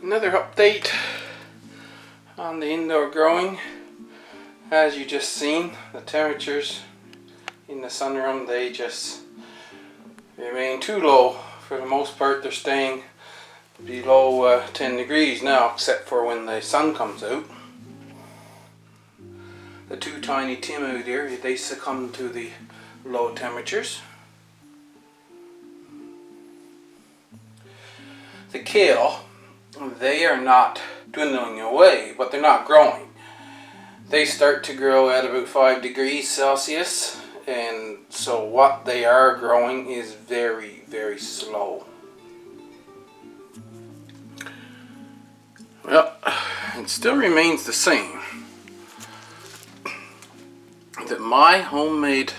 Another update on the indoor growing. As you just seen, the temperatures in the sunroom, they just remain too low. For the most part, they're staying below 10 degrees now, except for when the sun comes out. The two tiny Tim out here, they succumb to the low temperatures. The kale, they are not dwindling away, but they're not growing. They start to grow at about 5 degrees Celsius, and so what they are growing is very, very slow. Well, it still remains the same, that my homemade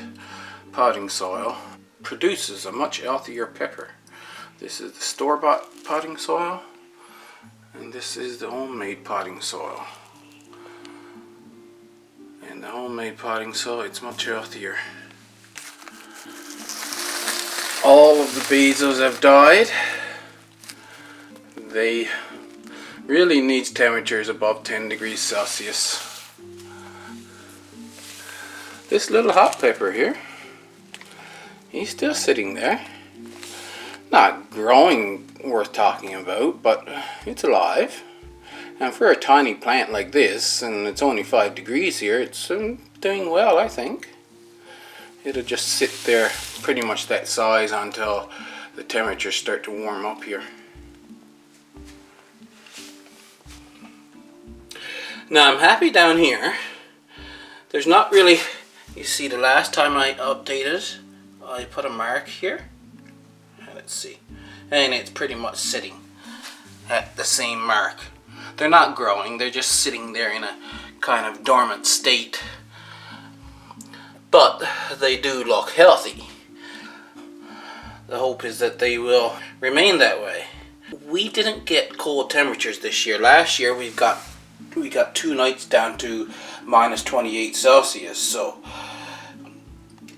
potting soil produces a much healthier pepper. This is the store-bought potting soil, and this is the homemade potting soil. And the homemade potting soil, it's much healthier. All of the basils have died. They really need temperatures above 10 degrees Celsius. This little hot pepper here, he's still sitting there. Not growing worth talking about, but it's alive. And for a tiny plant like this, and it's only 5 degrees here, it's doing well, I think. It'll just sit there pretty much that size until the temperatures start to warm up here. Now I'm happy down here. There's not really, you see the last time I updated, I put a mark here. Let's see. And it's pretty much sitting at the same mark. They're not growing, they're just sitting there in a kind of dormant state. But they do look healthy. The hope is that they will remain that way. We didn't get cold temperatures this year. Last year we got 2 nights down to minus 28 Celsius. So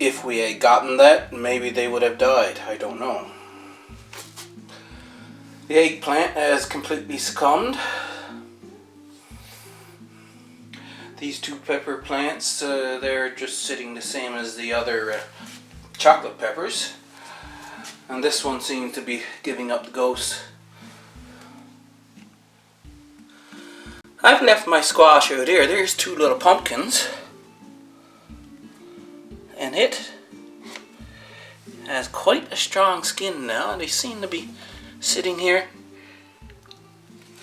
if we had gotten that, maybe they would have died. I don't know. The eggplant has completely succumbed. These two pepper plants, they're just sitting the same as the other chocolate peppers. And this one seems to be giving up the ghost. I've left my squash out here. There's 2 little pumpkins. And it has quite a strong skin now. They seem to be sitting here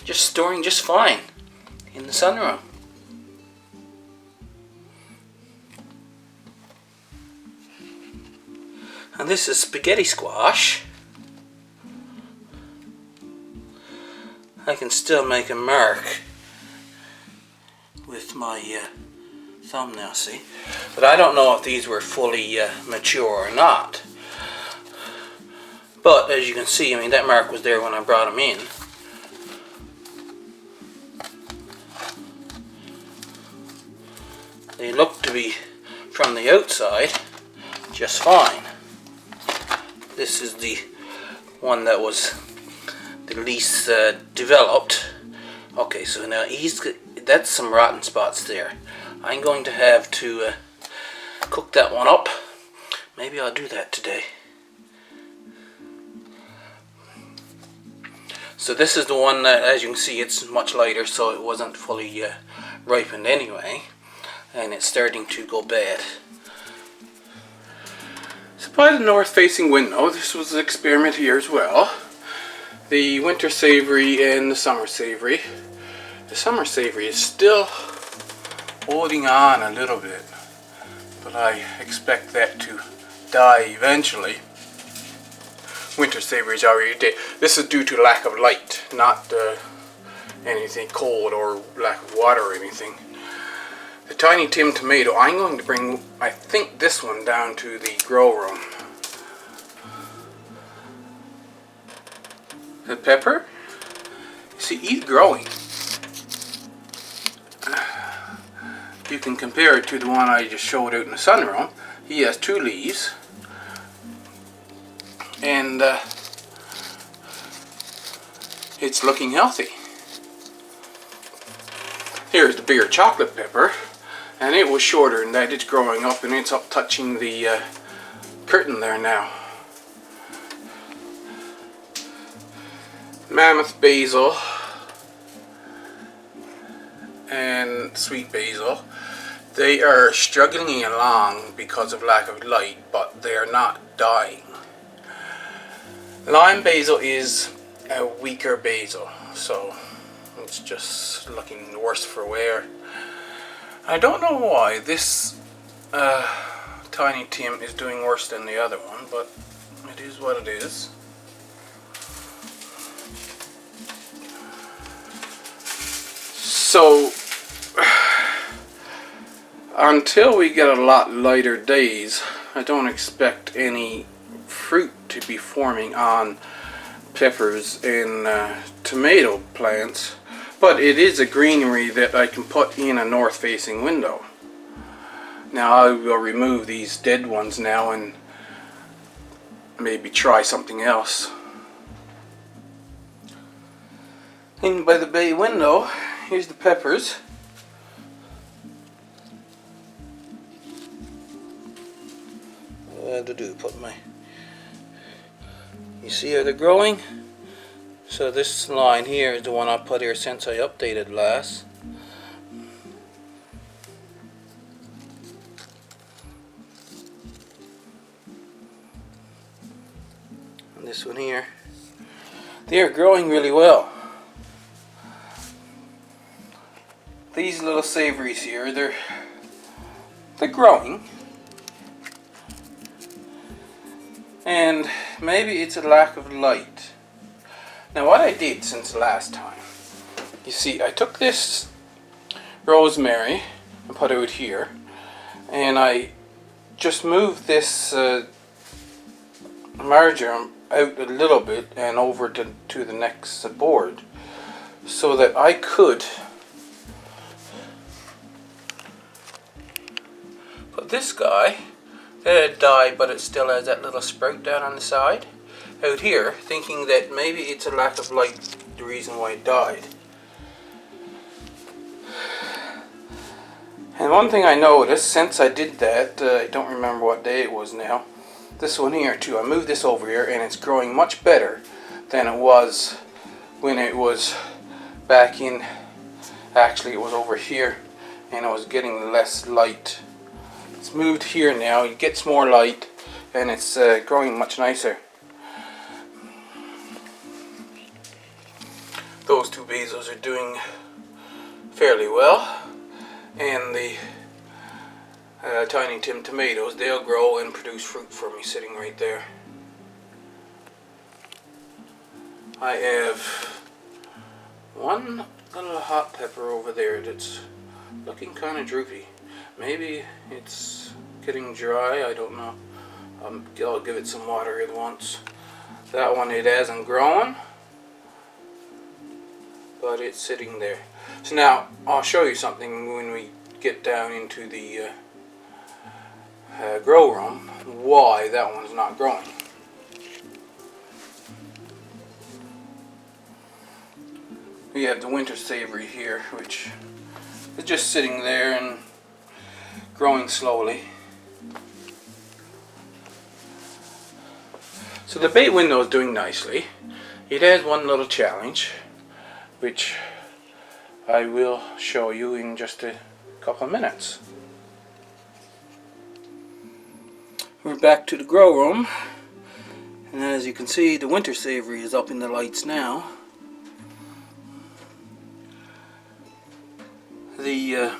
just storing just fine in the sunroom. And this is spaghetti squash. I can still make a mark with my thumb now, see? But I don't know if these were fully mature or not. But as you can see, I mean, that mark was there when I brought them in. They look to be, from the outside, just fine. This is the one that was the least developed. Okay, so now that's some rotten spots there. I'm going to have to cook that one up. Maybe I'll do that today. So this is the one that, as you can see, it's much lighter, so it wasn't fully ripened anyway. And it's starting to go bad. So by the north-facing window, this was an experiment here as well. The winter savory and the summer savory. The summer savory is still holding on a little bit, but I expect that to die eventually. Winter savory is already dead. This is due to lack of light, not anything cold or lack of water or anything. The tiny Tim tomato, I'm going to bring, I think, this one down to the grow room. The pepper, you see, he's growing. You can compare it to the one I just showed out in the sunroom. He has 2 leaves. And it's looking healthy. Here's the bigger chocolate pepper, and it was shorter than that. It's growing up and it's up touching the curtain there now. Mammoth basil and sweet basil, they are struggling along because of lack of light, but they are not dying. Lime basil is a weaker basil, so it's just looking worse for wear. I don't know why this Tiny Tim is doing worse than the other one, but it is what it is. So until we get a lot lighter days, I don't expect any fruit to be forming on peppers and tomato plants, but it is a greenery that I can put in a north facing window. Now I will remove these dead ones now and maybe try something else. In by the bay window, here's the peppers. What to do? Put my. You see how they're growing? So this line here is the one I put here since I updated last. And this one here. They are growing really well. These little savories here, they're growing. And maybe it's a lack of light. Now what I did since last time, you see, I took this rosemary and put it out here, and I just moved this marjoram out a little bit and over to the next board, so that I could put this guy that had died, but it still has that little sprout down on the side out here, thinking that maybe it's a lack of light the reason why it died. And one thing I noticed since I did that, I don't remember what day it was now, this one here too, I moved this over here and it's growing much better than it was when it was back in, actually it was over here and it was getting less light. It's moved here now, it gets more light and it's growing much nicer. Those two basils are doing fairly well, and the Tiny Tim tomatoes, they'll grow and produce fruit for me sitting right there. I have one little hot pepper over there that's looking kind of droopy. Maybe it's getting dry, I don't know. I'll give it some water at once. That one, it hasn't grown, but it's sitting there. So now I'll show you something when we get down into the grow room, why that one's not growing. We have the winter savory here, which is just sitting there and growing slowly. So the bay window is doing nicely. It has one little challenge, which I will show you in just a couple of minutes. We're back to the grow room, and as you can see, the winter savory is up in the lights now. The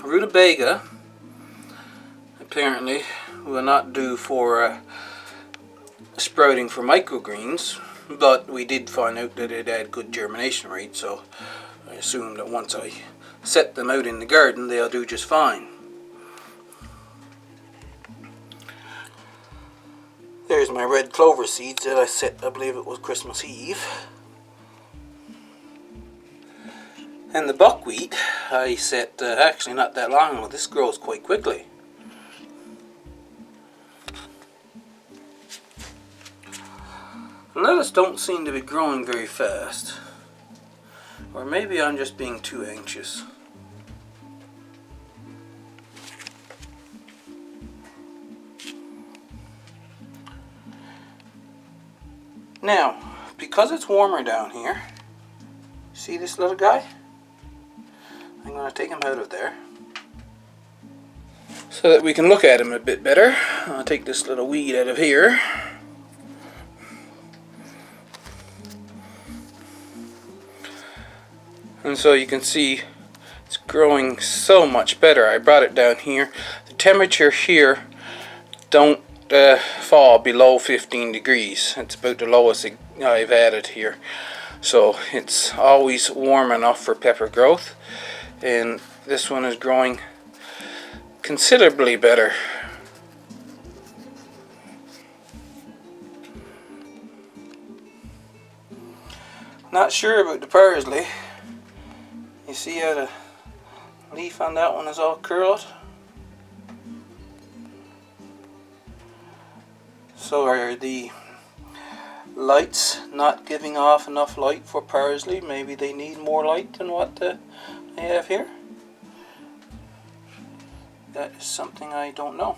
rutabaga apparently will not do for sprouting for microgreens, but we did find out that it had good germination rate, so I assume that once I set them out in the garden, they'll do just fine. There's my red clover seeds that I set, I believe it was Christmas Eve. And the buckwheat I set actually not that long ago. This grows quite quickly. Lettuce don't seem to be growing very fast. Or maybe I'm just being too anxious. Now, because it's warmer down here, see this little guy? I'm going to take him out of there so that we can look at him a bit better. I'll take this little weed out of here. And so you can see it's growing so much better. I brought it down here. The temperature here don't fall below 15 degrees. It's about the lowest I've had it here. So it's always warm enough for pepper growth. And this one is growing considerably better. Not sure about the parsley. You see how the leaf on that one is all curled? So are the lights not giving off enough light for parsley? Maybe they need more light than what they have here? That is something I don't know.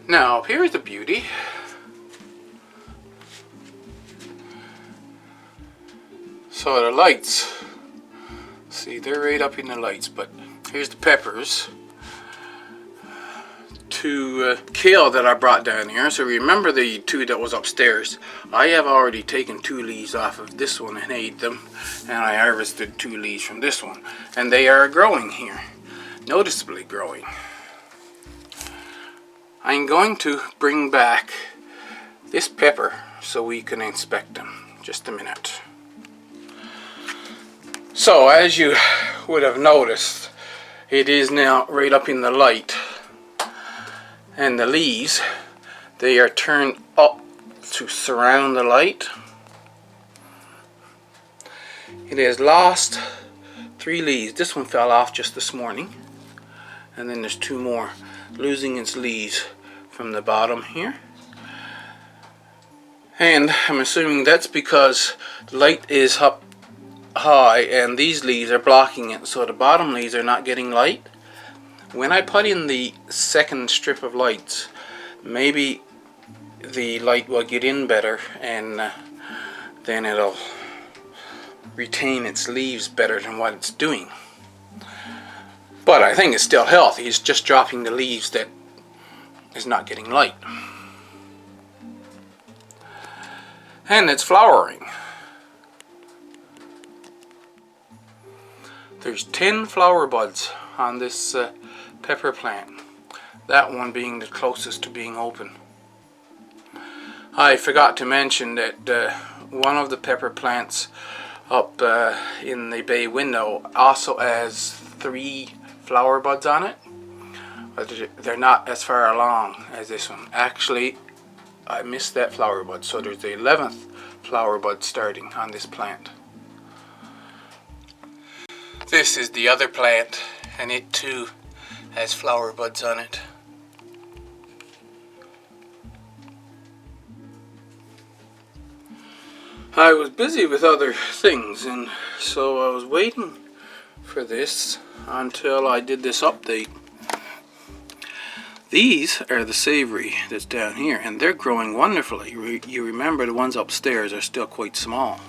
Now, here's the beauty. So the lights, see, they're right up in the lights, but here's the peppers to kale that I brought down here. So remember the two that was upstairs. I have already taken 2 leaves off of this one and ate them, and I harvested 2 leaves from this one, and they are growing here, noticeably growing. I'm going to bring back this pepper so we can inspect them. Just a minute. So as you would have noticed, it is now right up in the light, and the leaves, they are turned up to surround the light. It has lost 3 leaves. This one fell off just this morning, and then there's 2 more losing its leaves from the bottom here. And I'm assuming that's because the light is up high and these leaves are blocking it, so the bottom leaves are not getting light. When I put in the second strip of lights, maybe the light will get in better, and then it'll retain its leaves better than what it's doing. But I think it's still healthy. It's just dropping the leaves that is not getting light. And it's flowering. There's 10 flower buds on this pepper plant, that one being the closest to being open. I forgot to mention that one of the pepper plants up in the bay window also has 3 flower buds on it, but they're not as far along as this one. Actually, I missed that flower bud, so there's the 11th flower bud starting on this plant. This is the other plant, and it too has flower buds on it. I was busy with other things, and so I was waiting for this until I did this update. These are the savory that's down here, and they're growing wonderfully. You remember the ones upstairs are still quite small.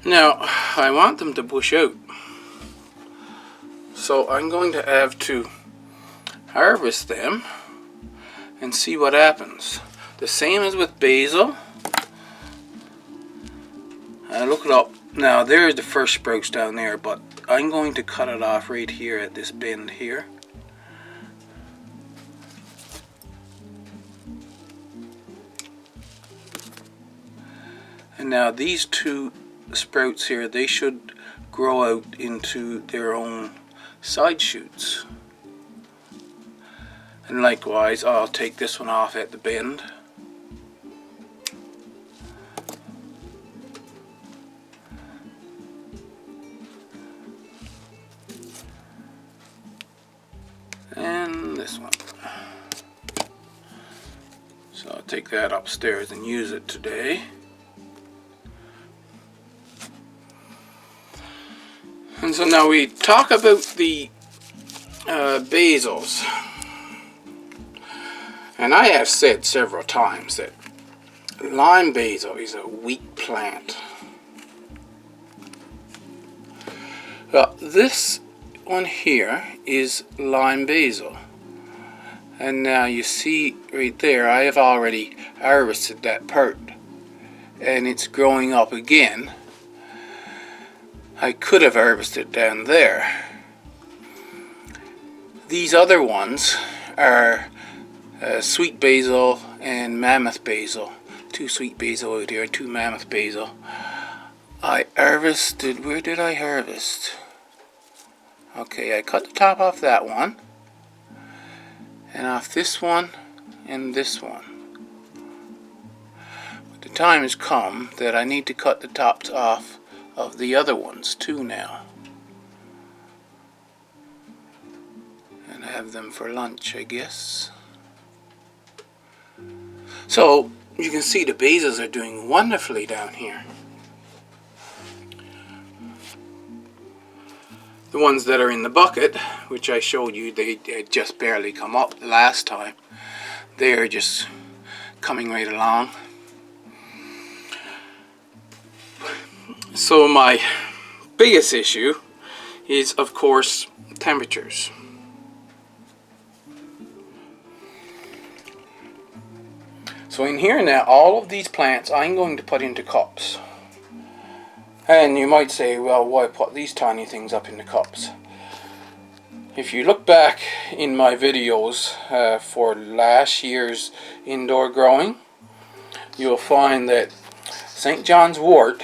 Now, I want them to bush out, so I'm going to have to harvest them and see what happens. The same as with basil. I look it up. Now, there's the first sprouts down there, but I'm going to cut it off right here at this bend here. And now these 2 sprouts here, they should grow out into their own side shoots. And likewise, I'll take this one off at the bend. And this one. So I'll take that upstairs and use it today. So now we talk about the basils. And I have said several times that lime basil is a weak plant. Well, this one here is lime basil. And now you see right there, I have already harvested that part. And it's growing up again. I could have harvested down there. These other ones are sweet basil and mammoth basil. 2 sweet basil out here, 2 mammoth basil. I harvested, where did I harvest? Okay, I cut the top off that one. And off this one and this one. But the time has come that I need to cut the tops off of the other ones too now. And have them for lunch, I guess. So you can see the basils are doing wonderfully down here. The ones that are in the bucket, which I showed you, they had just barely come up the last time. They're just coming right along. So my biggest issue is, of course, temperatures. So in here now, all of these plants I'm going to put into cups. And you might say, well, why put these tiny things up in the cups? If you look back in my videos for last year's indoor growing, you'll find that St. John's wort,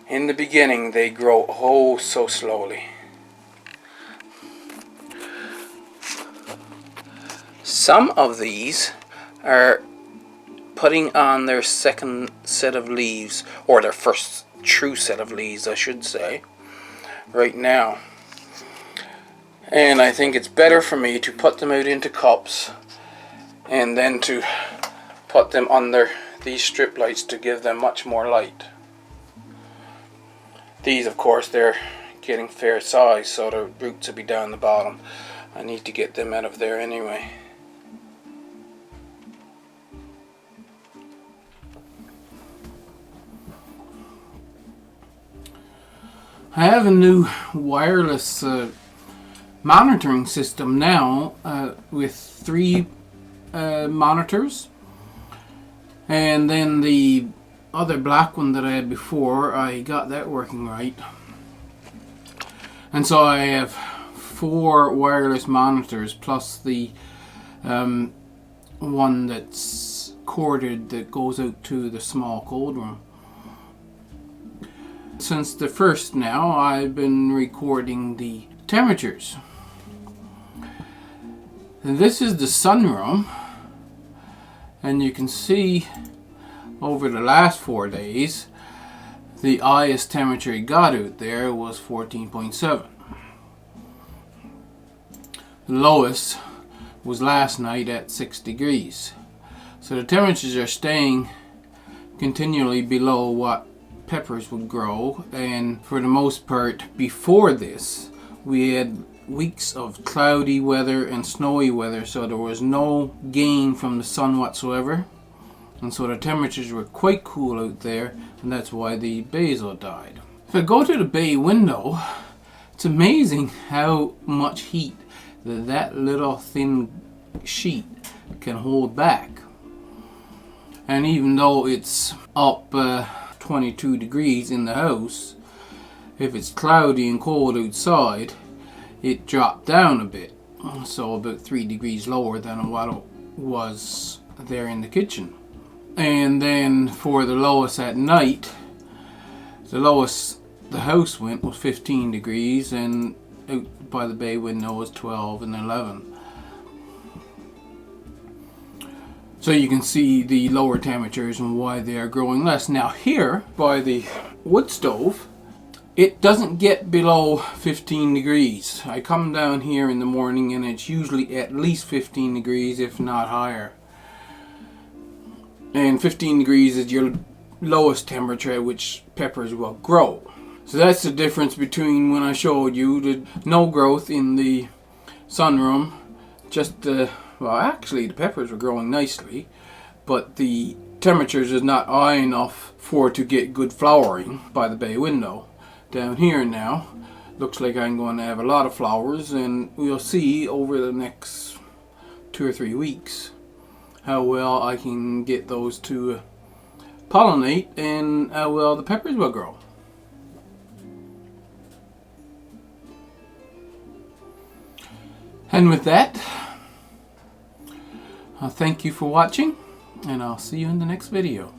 in the beginning, they grow oh so slowly. Some of these are putting on their second set of leaves, or their first true set of leaves, I should say, right now. And I think it's better for me to put them out into cups and then to put them under these strip lights to give them much more light. These, of course, they're getting fair size, so the roots will be down the bottom. I need to get them out of there anyway. I have a new wireless monitoring system now with 3 monitors, and then the other black one that I had before, I got that working right. And so I have 4 wireless monitors plus the one that's corded that goes out to the small cold room. Since the first now, I've been recording the temperatures. And this is the sunroom, and you can see over the last 4 days the highest temperature it got out there was 14.7. The lowest was last night at 6 degrees. So the temperatures are staying continually below what peppers would grow, and for the most part before this we had weeks of cloudy weather and snowy weather, so there was no gain from the sun whatsoever, and so the temperatures were quite cool out there, and that's why the basil died. If I go to the bay window, it's amazing how much heat that little thin sheet can hold back. And even though it's up 22 degrees in the house, if it's cloudy and cold outside, it dropped down a bit, so about 3 degrees lower than what it was there in the kitchen. And then for the lowest at night, the lowest the house went was 15 degrees, and out by the bay window was 12 and 11. So you can see the lower temperatures and why they are growing less. Now here, by the wood stove, it doesn't get below 15 degrees. I come down here in the morning and it's usually at least 15 degrees, if not higher. And 15 degrees is your lowest temperature at which peppers will grow. So that's the difference between when I showed you the no growth in the sunroom. Just well, actually the peppers were growing nicely, but the temperatures is not high enough for to get good flowering by the bay window. Down here now, looks like I'm going to have a lot of flowers, and we'll see over the next 2 or 3 weeks how well I can get those to pollinate and how well the peppers will grow. And with that, I'll thank you for watching, and I'll see you in the next video.